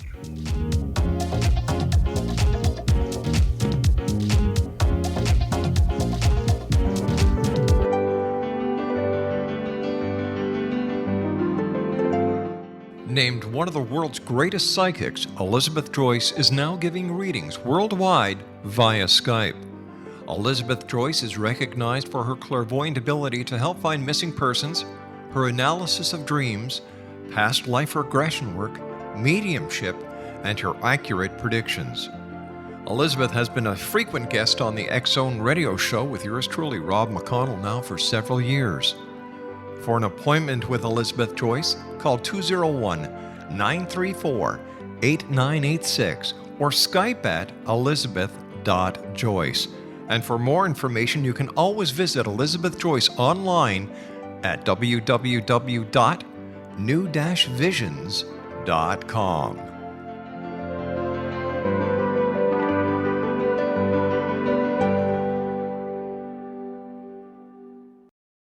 Named one of the world's greatest psychics, Elizabeth Joyce is now giving readings worldwide via Skype. Elizabeth Joyce is recognized for her clairvoyant ability to help find missing persons, her analysis of dreams, past life regression work, mediumship, and her accurate predictions. Elizabeth has been a frequent guest on the X Zone radio show with yours truly, Rob McConnell, now for several years. For an appointment with Elizabeth Joyce, call 201-934-8986 or Skype at elizabeth.joyce. And for more information, you can always visit Elizabeth Joyce online at www.new-visions.com.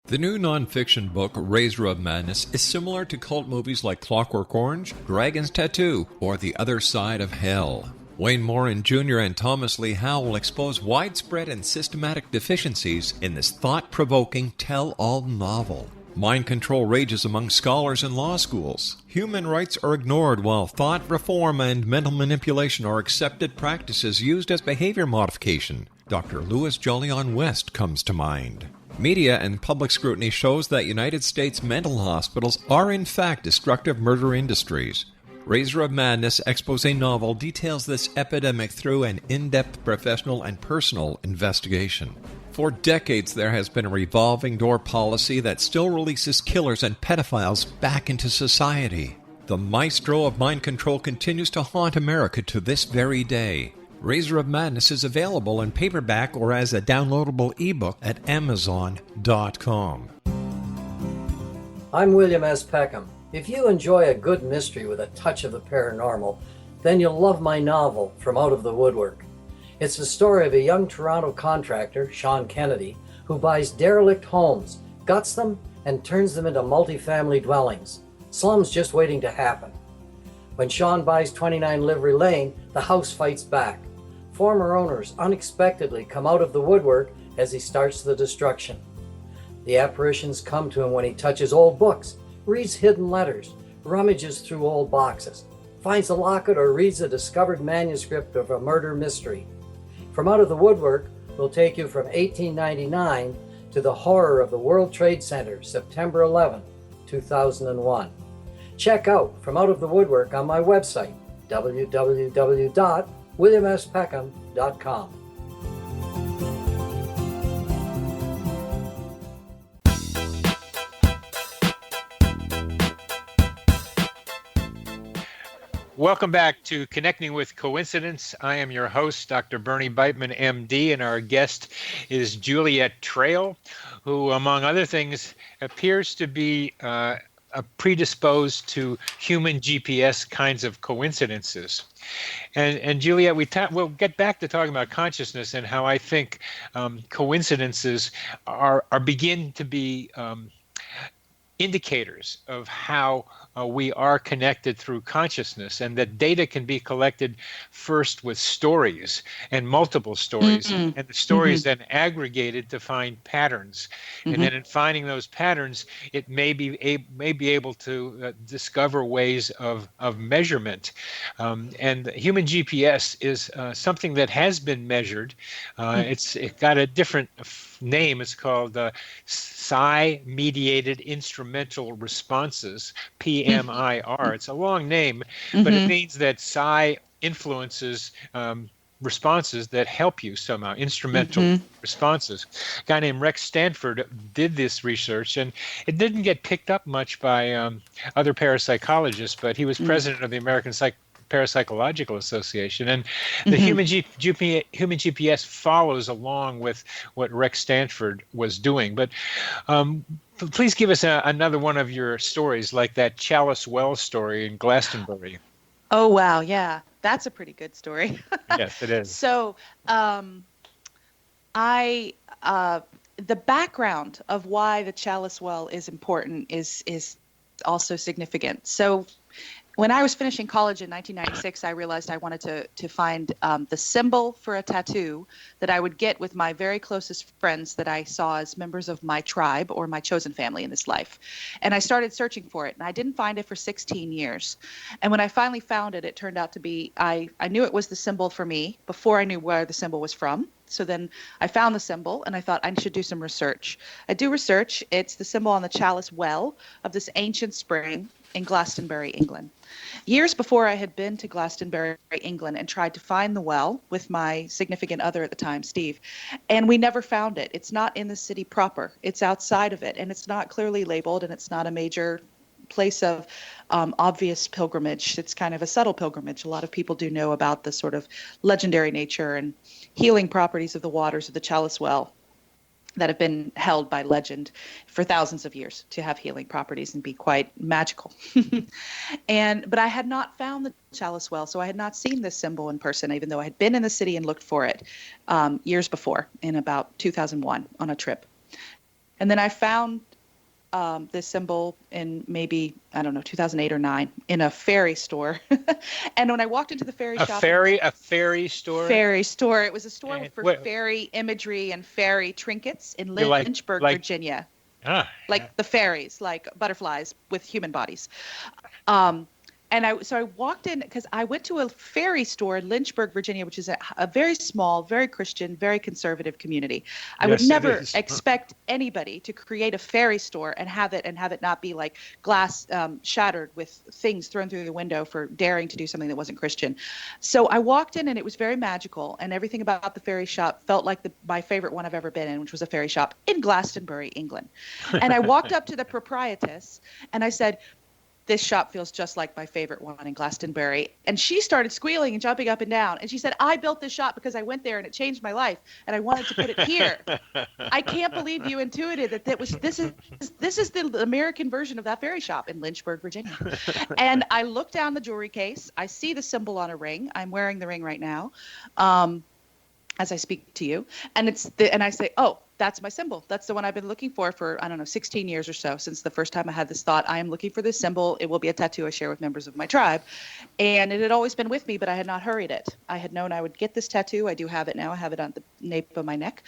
The new nonfiction book, Razor of Madness, is similar to cult movies like Clockwork Orange, Dragon's Tattoo, or The Other Side of Hell. Wayne Morin Jr. and Thomas Lee Howe will expose widespread and systematic deficiencies in this thought-provoking tell-all novel. Mind control rages among scholars in law schools. Human rights are ignored while thought reform and mental manipulation are accepted practices used as behavior modification. Dr. Louis Jolyon West comes to mind. Media and public scrutiny shows that United States mental hospitals are in fact destructive murder industries. Razor of Madness expose novel details this epidemic through an in-depth professional and personal investigation. For decades, there has been a revolving door policy that still releases killers and pedophiles back into society. The maestro of mind control continues to haunt America to this very day. Razor of Madness is available in paperback or as a downloadable ebook at Amazon.com. I'm William S. Peckham. If you enjoy a good mystery with a touch of the paranormal, then you'll love my novel, From Out of the Woodwork. It's the story of a young Toronto contractor, Sean Kennedy, who buys derelict homes, guts them, and turns them into multifamily dwellings. Slums just waiting to happen. When Sean buys 29 Livery Lane, the house fights back. Former owners unexpectedly come out of the woodwork as he starts the destruction. The apparitions come to him when he touches old books, reads hidden letters, rummages through old boxes, finds a locket, or reads a discovered manuscript of a murder mystery. From Out of the Woodwork will take you from 1899 to the horror of the World Trade Center, September 11, 2001. Check out From Out of the Woodwork on my website, www.williamspeckham.com. Welcome back to Connecting with Coincidence. I am your host, Dr. Bernie Beitman, MD, and our guest is Juliet Trail, who, among other things, appears to be predisposed to human GPS kinds of coincidences. And Juliet, we'll get back to talking about consciousness and how I think coincidences are begin to be indicators of how we are connected through consciousness, and that data can be collected first with stories and multiple stories, and the stories then aggregated to find patterns. And then in finding those patterns, it may be able to discover ways of measurement. And human GPS is something that has been measured. It got a different name. It's called psi-mediated instrumental responses, PMIR. It's a long name, but it means that psi influences responses that help you somehow, instrumental responses. A guy named Rex Stanford did this research, and it didn't get picked up much by other parapsychologists, but he was president of the American Parapsychological Association, and the human GPS follows along with what Rex Stanford was doing. But please give us another one of your stories, like that Chalice Well story in Glastonbury. Oh, wow. Yeah, that's a pretty good story. Yes, it is. So the background of why the Chalice Well is important is also significant. So when I was finishing college in 1996, I realized I wanted to find the symbol for a tattoo that I would get with my very closest friends that I saw as members of my tribe or my chosen family in this life. And I started searching for it, and I didn't find it for 16 years. And when I finally found it, it turned out to be, I knew it was the symbol for me before I knew where the symbol was from. So then I found the symbol, and I thought I should do some research. I do research. It's the symbol on the Chalice Well of this ancient spring in Glastonbury, England. Years before, I had been to Glastonbury, England, and tried to find the well with my significant other at the time, Steve, and we never found it. It's not in the city proper. It's outside of it, and it's not clearly labeled, and it's not a major place of obvious pilgrimage. It's kind of a subtle pilgrimage. A lot of people do know about the sort of legendary nature and healing properties of the waters of the Chalice Well that have been held by legend for thousands of years to have healing properties and be quite magical. But I had not found the Chalice Well, so I had not seen this symbol in person, even though I had been in the city and looked for it years before, in about 2001 on a trip. And then I found this symbol in maybe, 2008 or 9 in a fairy store. And when I walked into the fairy shop. A fairy store? Fairy store. It was a store for fairy imagery and fairy trinkets in Lynchburg, Virginia. Like the fairies, like butterflies with human bodies. And I walked in because I went to a fairy store in Lynchburg, Virginia, which is a very small, very Christian, very conservative community. I would never expect anybody to create a fairy store and have it not be like glass shattered with things thrown through the window for daring to do something that wasn't Christian. So I walked in, and it was very magical, and everything about the fairy shop felt like my favorite one I've ever been in, which was a fairy shop in Glastonbury, England. And I walked up to the proprietress, and I said, "This shop feels just like my favorite one in Glastonbury." And she started squealing and jumping up and down. And she said, "I built this shop because I went there and it changed my life, and I wanted to put it here." I can't believe you intuited that this is the American version of that fairy shop in Lynchburg, Virginia. And I look down the jewelry case. I see the symbol on a ring. I'm wearing the ring right now, as I speak to you. And I say, "Oh, that's my symbol. That's the one I've been looking for, I don't know, 16 years or so, since the first time I had this thought. I am looking for this symbol. It will be a tattoo I share with members of my tribe. And it had always been with me, but I had not hurried it. I had known I would get this tattoo. I do have it now. I have it on the nape of my neck.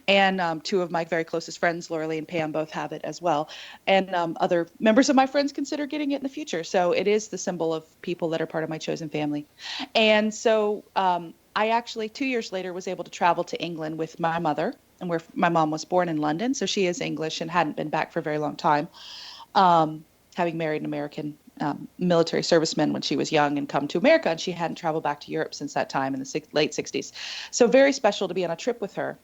And two of my very closest friends, Laura Lee and Pam, both have it as well. And other members of my friends consider getting it in the future. So it is the symbol of people that are part of my chosen family. And so I actually, 2 years later, was able to travel to England with my mother, and where my mom was born in London. So she is English and hadn't been back for a very long time, having married an American military serviceman when she was young and come to America. And she hadn't traveled back to Europe since that time in the late 60s. So very special to be on a trip with her.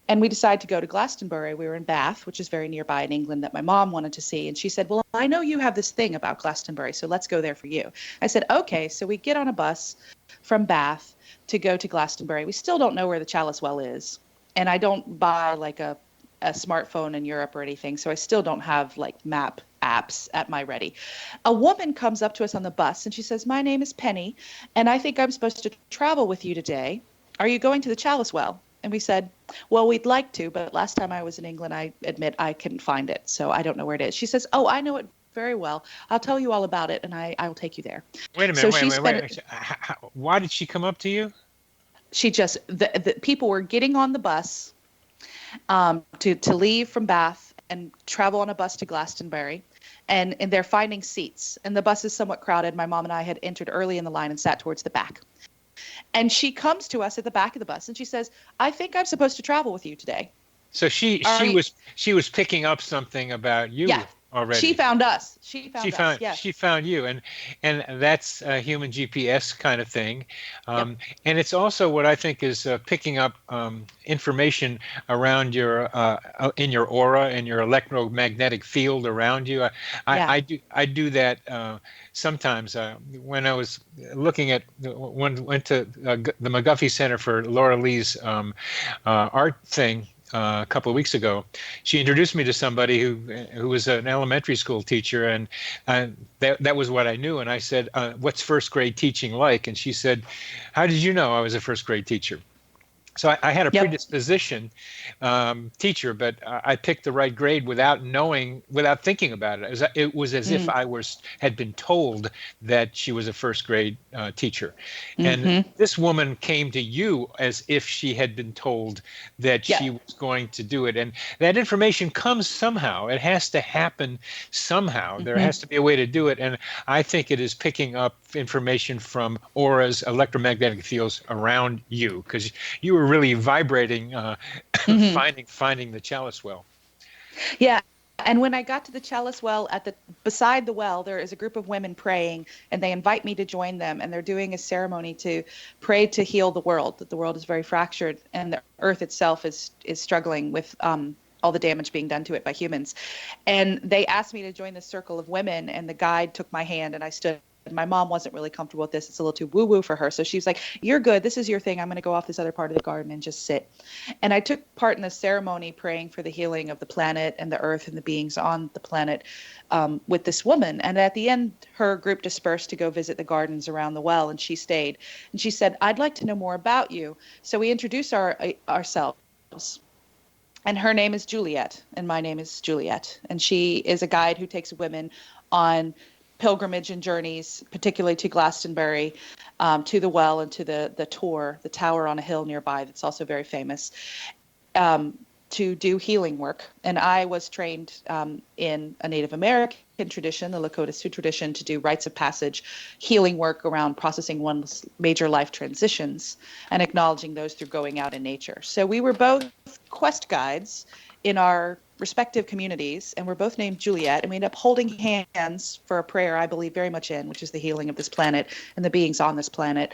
And we decided to go to Glastonbury. We were in Bath, which is very nearby in England, that my mom wanted to see. And she said, well, I know you have this thing about Glastonbury, so let's go there for you. I said, okay. So we get on a bus from Bath to go to Glastonbury. We still don't know where the Chalice Well is. And I don't buy like a smartphone in Europe or anything. So I still don't have like map apps at my ready. A woman comes up to us on the bus and she says, my name is Penny, and I think I'm supposed to travel with you today. Are you going to the Chalice Well? And we said, well, we'd like to, but last time I was in England, I admit I couldn't find it. So I don't know where it is. She says, oh, I know it very well. I'll tell you all about it, and I will take you there. Wait a minute, wait. Why did she come up to you? She just, the people were getting on the bus to leave from Bath and travel on a bus to Glastonbury, and they're finding seats, and the bus is somewhat crowded. My mom and I had entered early in the line and sat towards the back. And she comes to us at the back of the bus and she says, I think I'm supposed to travel with you today. So she was picking up something about you. Yeah. Already. She found us. She found us. She found you, and that's a human GPS kind of thing, and it's also what I think is picking up information around your in your aura and your electromagnetic field around you. I do that sometimes. When I was looking at went to the McGuffey Center for Laura Lee's art thing. A couple of weeks ago, she introduced me to somebody who was an elementary school teacher, and that was what I knew. And I said, "What's first grade teaching like?" And she said, "How did you know I was a first grade teacher?" So I had a predisposition teacher, but I picked the right grade without thinking about it. It was as if I had been told that she was a first grade teacher. And this woman came to you as if she had been told that she was going to do it. And that information comes somehow. It has to happen somehow. There has to be a way to do it. And I think it is picking up information from auras, electromagnetic fields around you, because you were really vibrating, finding the Chalice Well. Yeah. And when I got to the Chalice Well, beside the well, there is a group of women praying, and they invite me to join them. And they're doing a ceremony to pray to heal the world, that the world is very fractured, and the earth itself is struggling with all the damage being done to it by humans. And they asked me to join this circle of women, and the guide took my hand, and I stood. My mom wasn't really comfortable with this. It's a little too woo-woo for her. So she's like, you're good. This is your thing. I'm going to go off this other part of the garden and just sit. And I took part in the ceremony praying for the healing of the planet and the earth and the beings on the planet with this woman. And at the end, her group dispersed to go visit the gardens around the well, and she stayed. And she said, I'd like to know more about you. So we introduced ourselves. And her name is Juliet, and my name is Juliet. And she is a guide who takes women on pilgrimage and journeys, particularly to Glastonbury, to the well, and to the tower on a hill nearby that's also very famous, to do healing work. And I was trained in a Native American tradition, the Lakota Sioux tradition, to do rites of passage, healing work around processing one's major life transitions and acknowledging those through going out in nature. So we were both quest guides in our respective communities, and we're both named Juliet, and we end up holding hands for a prayer I believe very much in, which is the healing of this planet and the beings on this planet,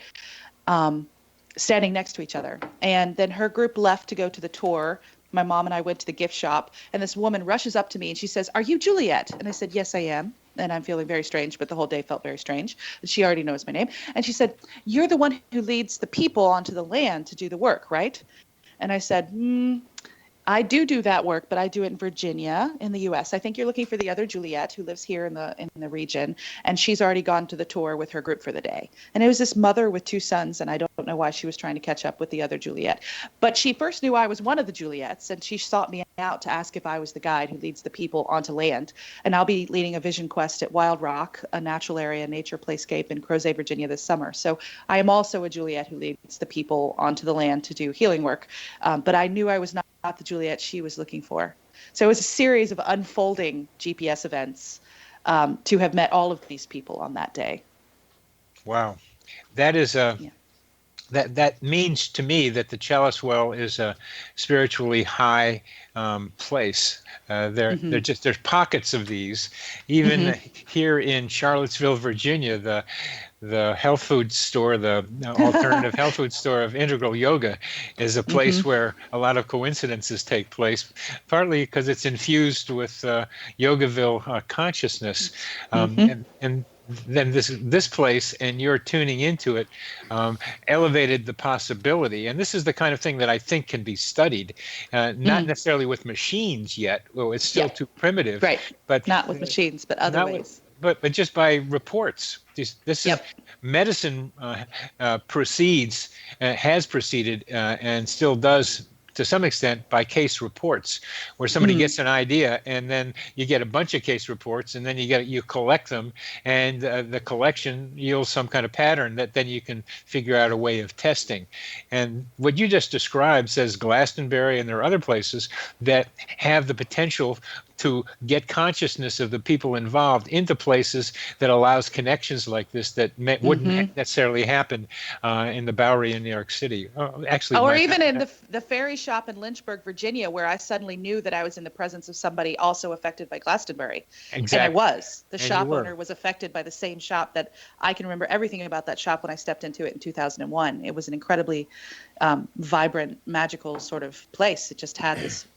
standing next to each other. And then her group left to go to the tour. My mom and I went to the gift shop, and this woman rushes up to me and she says, are you Juliet? And I said, yes, I am. And I'm feeling very strange, but the whole day felt very strange. She already knows my name. And she said, you're the one who leads the people onto the land to do the work, right? And I said, I do that work, but I do it in Virginia in the US. I think you're looking for the other Juliet who lives here in the region, and she's already gone to the tour with her group for the day. And it was this mother with 2 sons, and I don't know why she was trying to catch up with the other Juliet. But she first knew I was one of the Juliets, and she sought me out to ask if I was the guide who leads the people onto land. And I'll be leading a vision quest at Wild Rock, a natural area nature playscape in Crozet, Virginia this summer. So I am also a Juliet who leads the people onto the land to do healing work. But I knew I was not the Juliet she was looking for. So it was a series of unfolding GPS events to have met all of these people on that day. Wow. That is that means to me that the Charlottesville is a spiritually high place. There's pockets of these. Even here in Charlottesville, Virginia, the health food store, the alternative health food store of Integral Yoga, is a place where a lot of coincidences take place, partly because it's infused with Yogaville consciousness. And then this place, and you're tuning into it, elevated the possibility. And this is the kind of thing that I think can be studied, not necessarily with machines yet. Well, it's still too primitive. Right. But not with machines, but other ways. But just by reports. This is medicine has proceeded and still does to some extent by case reports, where somebody gets an idea and then you get a bunch of case reports, and then you collect them, and the collection yields some kind of pattern that then you can figure out a way of testing. And what you just described says Glastonbury, and there are other places that have the potential to get consciousness of the people involved into places that allows connections like this that wouldn't necessarily happen in the Bowery in New York City. Or even in the ferry shop in Lynchburg, Virginia, where I suddenly knew that I was in the presence of somebody also affected by Glastonbury. Exactly. And I was. The shop owner was affected by the same shop that I can remember everything about that shop when I stepped into it in 2001. It was an incredibly vibrant, magical sort of place. It just had this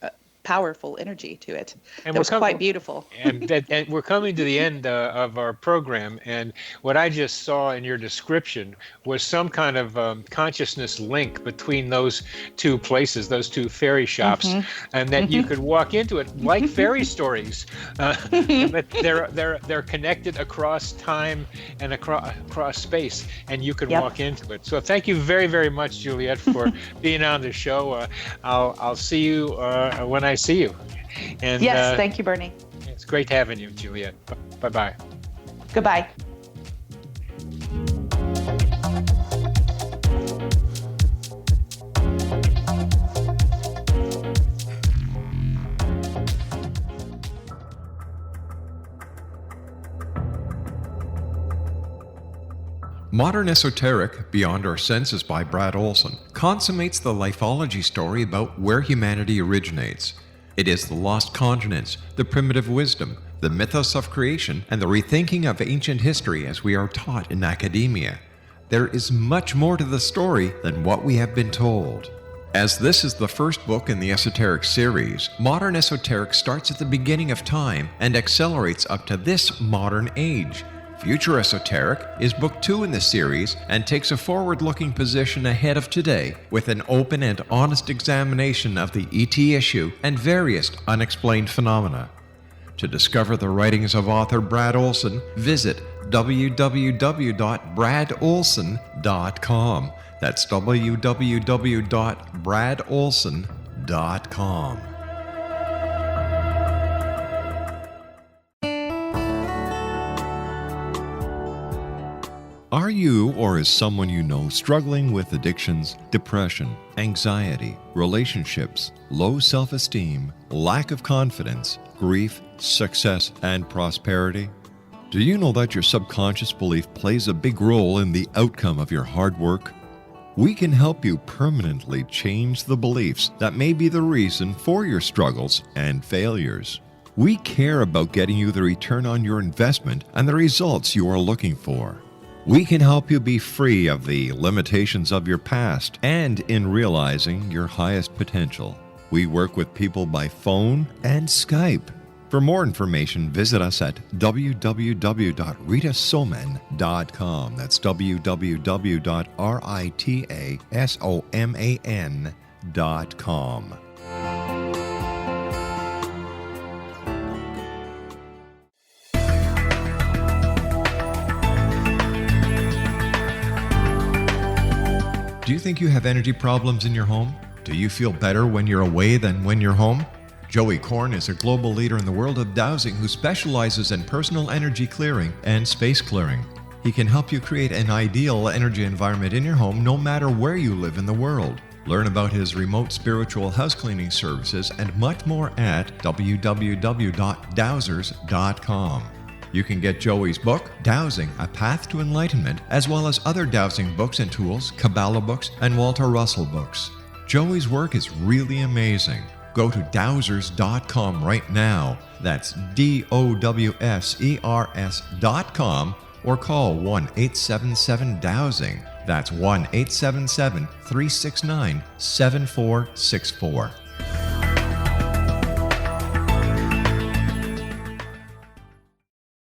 powerful energy to it. And it was quite beautiful. And we're coming to the end of our program, and what I just saw in your description was some kind of consciousness link between those two places, those two ferry shops, and that you could walk into it like fairy stories, but they're connected across time and across space, and you could walk into it. So thank you very, very much, Juliet, for being on the show. I'll see you when I see you. And yes, thank you, Bernie. It's great having you, Juliet. Bye-bye. Goodbye. Modern Esoteric, Beyond Our Senses by Brad Olson, consummates the lifeology story about where humanity originates. It is the lost continents, the primitive wisdom, the mythos of creation, and the rethinking of ancient history as we are taught in academia. There is much more to the story than what we have been told. As this is the first book in the Esoteric series, Modern Esoteric starts at the beginning of time and accelerates up to this modern age. Future Esoteric is book 2 in the series and takes a forward-looking position ahead of today with an open and honest examination of the ET issue and various unexplained phenomena. To discover the writings of author Brad Olson, visit www.bradolson.com. That's www.bradolson.com. Are you or is someone you know struggling with addictions, depression, anxiety, relationships, low self-esteem, lack of confidence, grief, success, and prosperity? Do you know that your subconscious belief plays a big role in the outcome of your hard work? We can help you permanently change the beliefs that may be the reason for your struggles and failures. We care about getting you the return on your investment and the results you are looking for. We can help you be free of the limitations of your past and in realizing your highest potential. We work with people by phone and Skype. For more information, visit us at www.ritasoman.com. That's www.ritasoman.com. Do you think you have energy problems in your home? Do you feel better when you're away than when you're home? Joey Korn is a global leader in the world of dowsing who specializes in personal energy clearing and space clearing. He can help you create an ideal energy environment in your home no matter where you live in the world. Learn about his remote spiritual house cleaning services and much more at www.dowsers.com. You can get Joey's book, Dowsing, A Path to Enlightenment, as well as other dowsing books and tools, Kabbalah books, and Walter Russell books. Joey's work is really amazing. Go to dowsers.com right now. That's DOWSERS.com or call 1-877-DOWSING. That's 1-877-369-7464.